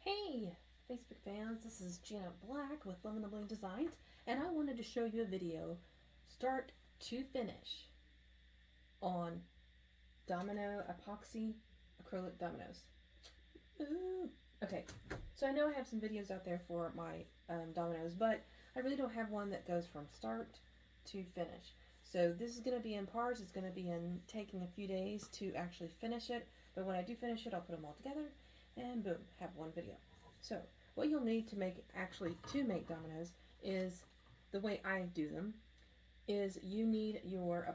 Hey, Facebook fans, this is Janet Black with Lovin the Bling Designs, and I wanted to show you a video start to finish on domino epoxy acrylic dominoes. Ooh. Okay, so I know I have some videos out there for my dominoes, but I really don't have one that goes from start to finish. So this is going to be in parts. It's going to be in taking a few days to actually finish it, but when I do finish it, I'll put them all together and boom, have one video. So what you'll need to make dominoes is, the way I do them, is you need your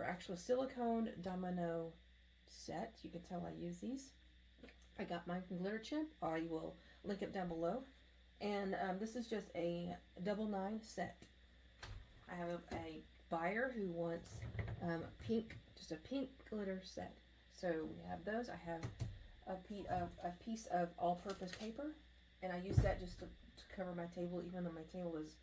actual silicone domino set. You can tell I use these. I got mine from Glitter Chimp. I will link it down below. And this is just a 99 set. I have a buyer who wants just a pink glitter set. So we have those. I have a piece of all-purpose paper, and I use that just to cover my table, even though my table is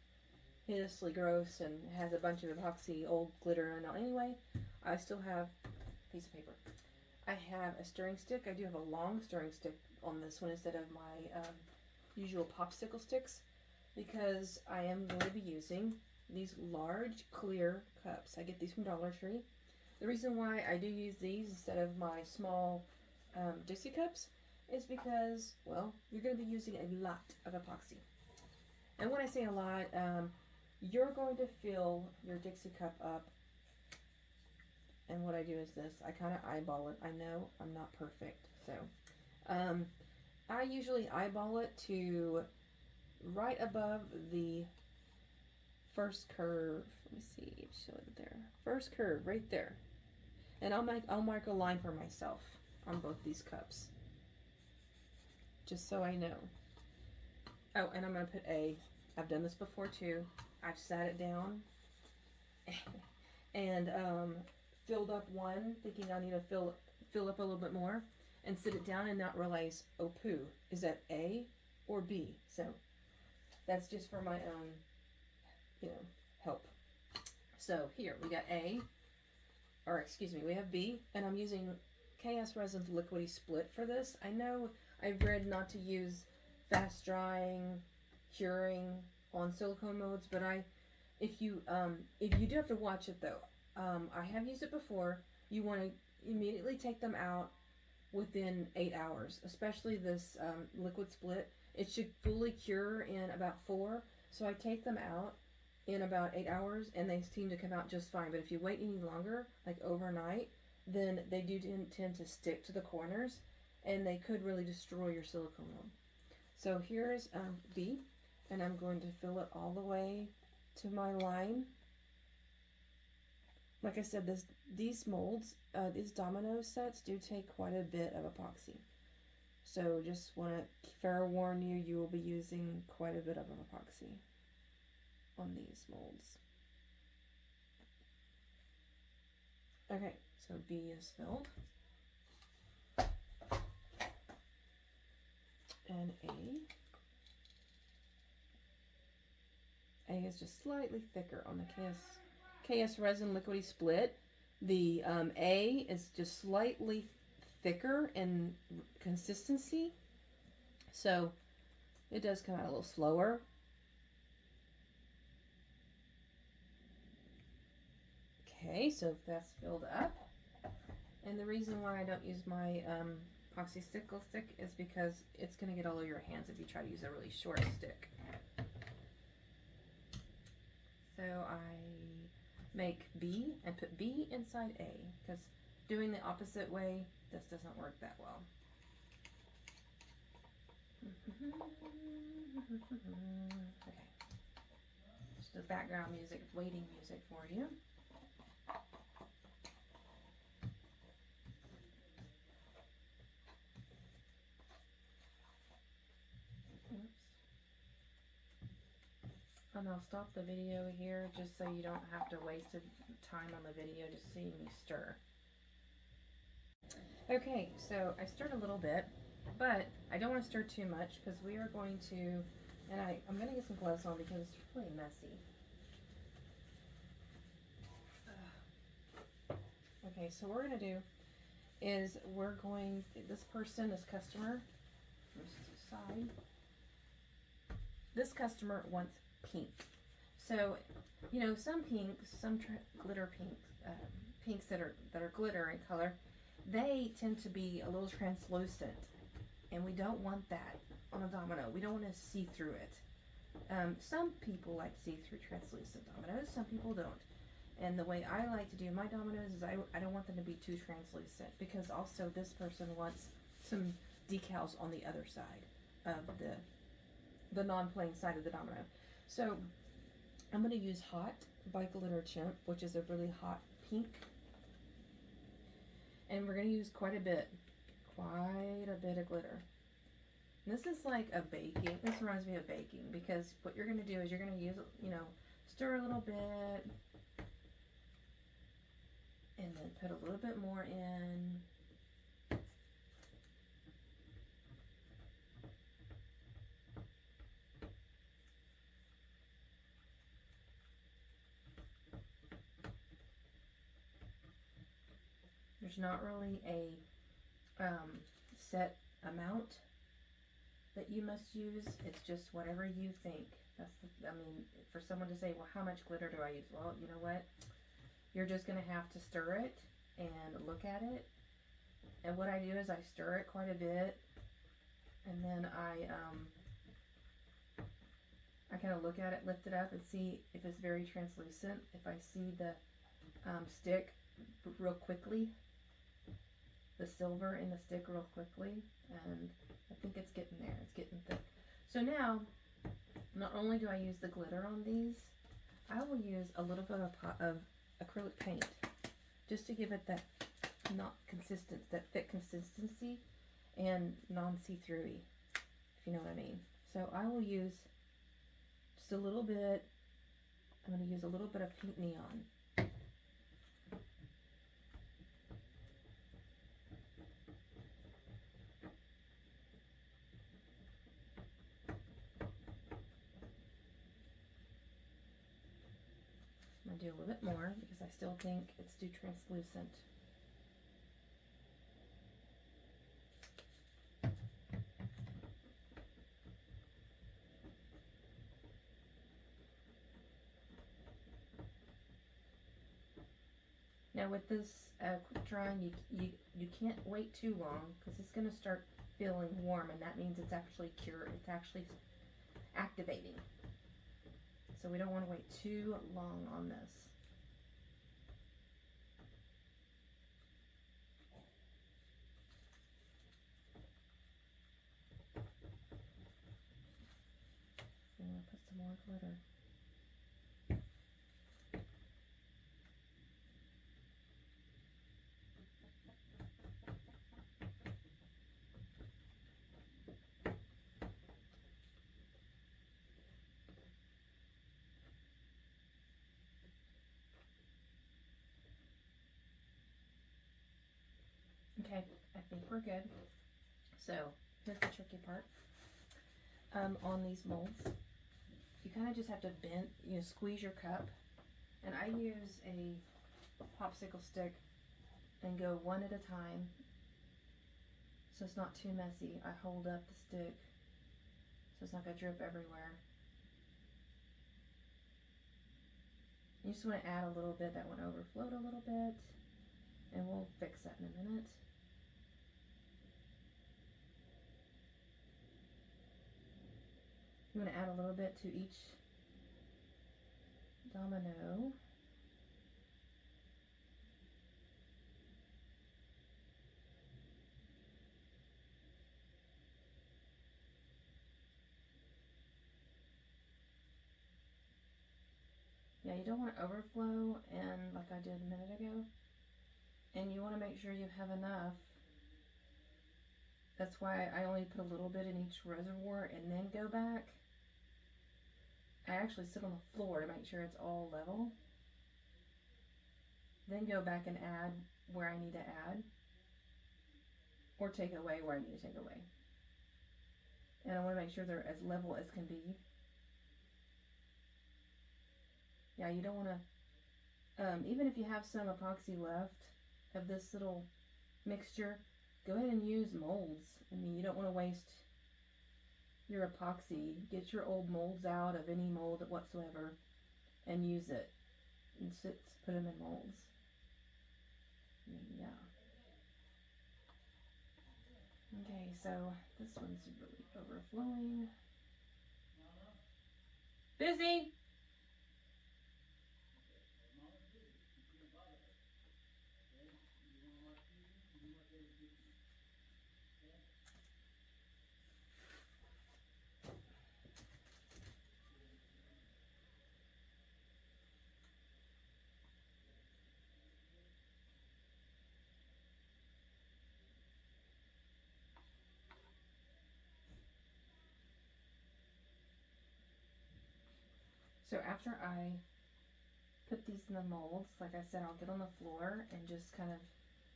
hideously gross and has a bunch of epoxy old glitter on it anyway. I still have a piece of paper. I have a stirring stick. I do have a long stirring stick on this one instead of my usual popsicle sticks, because I am going to be using these large clear cups. I get these from Dollar Tree. The reason why I do use these instead of my small Dixie cups is because, well, you're going to be using a lot of epoxy. And when I say a lot, you're going to fill your Dixie cup up. And what I do is this. I kind of eyeball it. I know I'm not perfect. So I usually eyeball it to right above the first curve. Let me see. Show it there. First curve right there. And I'll mark a line for myself on both these cups, just so I know. Oh, and I'm going to put I've done this before too. I've sat it down and filled up one, thinking I need to fill up a little bit more, and sit it down and not realize, oh poo, is that A or B? So that's just for my own, help. So here we got A, or excuse me, we have B, and I'm using KSRESIN Liquidy Split for this. I know I've read not to use fast drying, curing on silicone molds, but if you do have to watch it though. I have used it before. You want to immediately take them out within 8 hours, especially this liquid split. It should fully cure in about 4, so I take them out in about 8 hours and they seem to come out just fine. But if you wait any longer, like overnight, then they do tend to stick to the corners and they could really destroy your silicone mold. So here's B, and I'm going to fill it all the way to my line. Like I said, these molds, these domino sets do take quite a bit of epoxy. So just want to fair warn you, you will be using quite a bit of epoxy on these molds. Okay, so B is filled. And A is just slightly thicker on the KSRESIN Liquidy Split. The A is just slightly thicker in consistency, so it does come out a little slower. Okay, so that's filled up. And the reason why I don't use my epoxy stickle stick is because it's going to get all over your hands if you try to use a really short stick. So I make B and put B inside A, because doing the opposite way, this doesn't work that well. Okay. Just the background music, waiting music for you. And I'll stop the video here just so you don't have to waste time on the video just seeing me stir. Okay, so I stirred a little bit, but I don't want to stir too much because we are going to, and I'm going to get some gloves on because it's really messy. Okay, so what we're going to do is this customer, let's side. This customer wants pink. So, you know, some pinks, some glitter pinks, pinks that are glitter in color, they tend to be a little translucent, and we don't want that on a domino. We don't want to see through it. Some people like to see through translucent dominoes, some people don't. And the way I like to do my dominoes is I don't want them to be too translucent, because also this person wants some decals on the other side of the non-plain side of the domino. So I'm going to use Hot by Glitter Chimp, which is a really hot pink. And we're going to use quite a bit of glitter. This is like a baking. This reminds me of baking, because what you're going to do is you're going to use, you know, stir a little bit, and then put a little bit more in. There's not really a set amount that you must use. It's just whatever you think. That's the, I mean, for someone to say, well, how much glitter do I use? Well, you know what? You're just going to have to stir it and look at it. And what I do is I stir it quite a bit, and then I kind of look at it, lift it up, and see if it's very translucent. If I see the stick real quickly, the silver in the stick real quickly, and I think it's getting there. It's getting thick. So now, not only do I use the glitter on these, I will use a little bit of acrylic paint, just to give it that that thick consistency and non-see-throughy, if you know what I mean. So I will use just a little bit. I'm going to use a little bit of pink neon. I'm going to do a little bit more because I still think it's too translucent. Now with this quick drying, you can't wait too long, because it's going to start feeling warm, and that means it's actually cured. It's actually activating. So we don't want to wait too long on this. I'm going to put some more glitter. Okay, I think we're good. So here's the tricky part. On these molds, you kind of just have to bend, squeeze your cup. And I use a popsicle stick and go one at a time, so it's not too messy. I hold up the stick so it's not going to drip everywhere. You just want to add a little bit. That one overflowed a little bit, and we'll fix that in a minute. You want to add a little bit to each domino. Yeah, you don't want to overflow, and like I did a minute ago. And you want to make sure you have enough. That's why I only put a little bit in each reservoir and then go back. I actually sit on the floor to make sure it's all level. Then go back and add where I need to add, or take away where I need to take away. And I want to make sure they're as level as can be. Yeah, you don't want to, even if you have some epoxy left of this little mixture, go ahead and use molds. I mean, you don't want to waste your epoxy, get your old molds out of any mold whatsoever and use it. And put them in molds. Yeah. Okay, so this one's really overflowing. Busy! So after I put these in the molds, like I said, I'll get on the floor and just kind of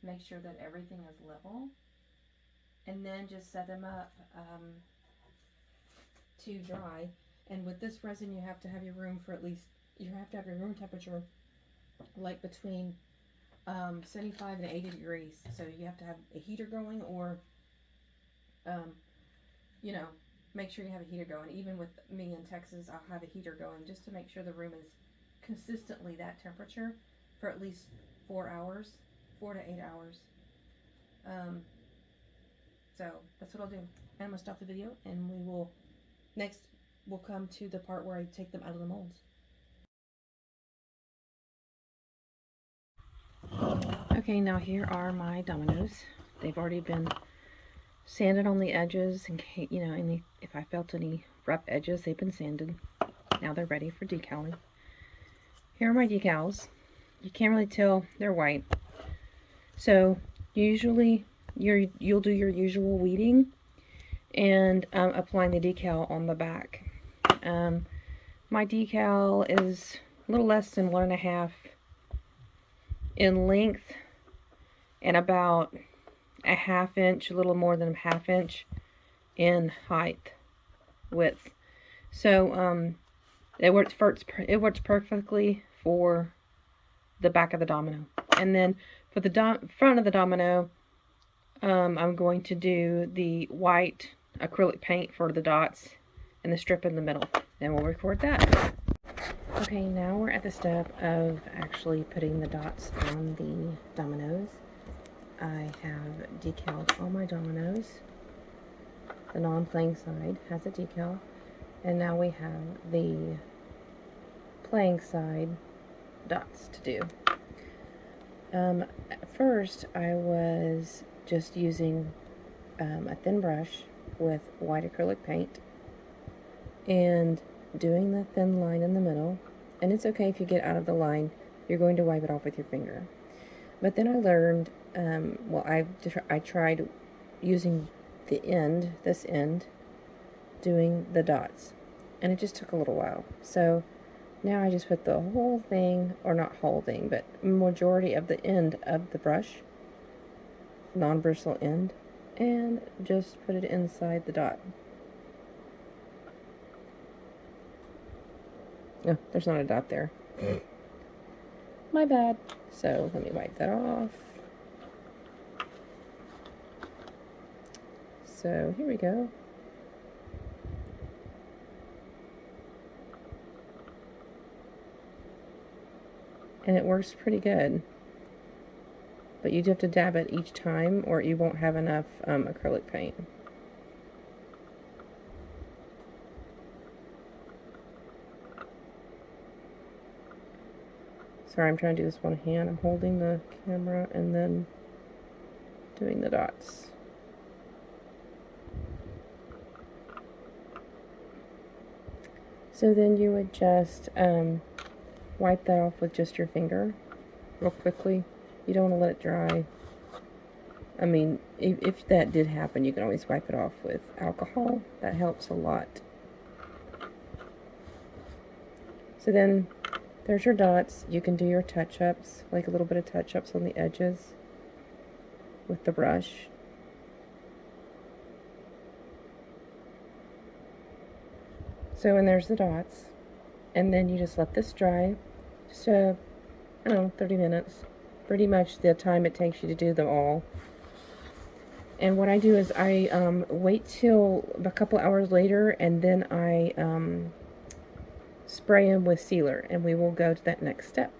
make sure that everything is level. And then just set them up to dry. And with this resin, you have to have your room for at least, you have to have your room temperature like between 75 and 80 degrees. So you have to have a heater going, or you know, make sure you have a heater going. Even with me in Texas, I'll have a heater going just to make sure the room is consistently that temperature for at least 4 hours, 4 to 8 hours. So that's what I'll do. And I'm gonna stop the video, and next we'll come to the part where I take them out of the molds. Okay, now here are my dominoes. They've already been sanded on the edges, in case, you know, if I felt any rough edges, they've been sanded. Now they're ready for decaling. Here are my decals. You can't really tell they're white. So usually you'll do your usual weeding and applying the decal on the back. My decal is a little less than 1.5 in length and about a 1/2 inch, a little more than a 1/2 inch in width. So it works perfectly for the back of the domino. And then for the front of the domino, I'm going to do the white acrylic paint for the dots and the strip in the middle, and we'll record that. Okay, now we're at the step of actually putting the dots on the dominoes. I have decaled all my dominoes. The non-playing side has a decal, and now we have the playing side dots to do. At first I was just using a thin brush with white acrylic paint and doing the thin line in the middle. And it's okay if you get out of the line, you're going to wipe it off with your finger. But then I learned, I tried using this end, doing the dots, and it just took a little while. So now I just put the whole thing, or not whole thing, but majority of the end of the brush, non-bristle end, and just put it inside the dot. Oh, there's not a dot there. My bad. So let me wipe that off. So here we go. And it works pretty good. But you do have to dab it each time, or you won't have enough acrylic paint. Sorry, I'm trying to do this one hand. I'm holding the camera and then doing the dots. So then you would just wipe that off with just your finger real quickly. You don't want to let it dry. I mean, if that did happen, you can always wipe it off with alcohol. That helps a lot. So then there's your dots. You can do your touch-ups, like a little bit of touch-ups on the edges with the brush. So, and there's the dots. And then you just let this dry. Just, I don't know, 30 minutes. Pretty much the time it takes you to do them all. And what I do is I wait till a couple hours later, and then I spray them with sealer, and we will go to that next step.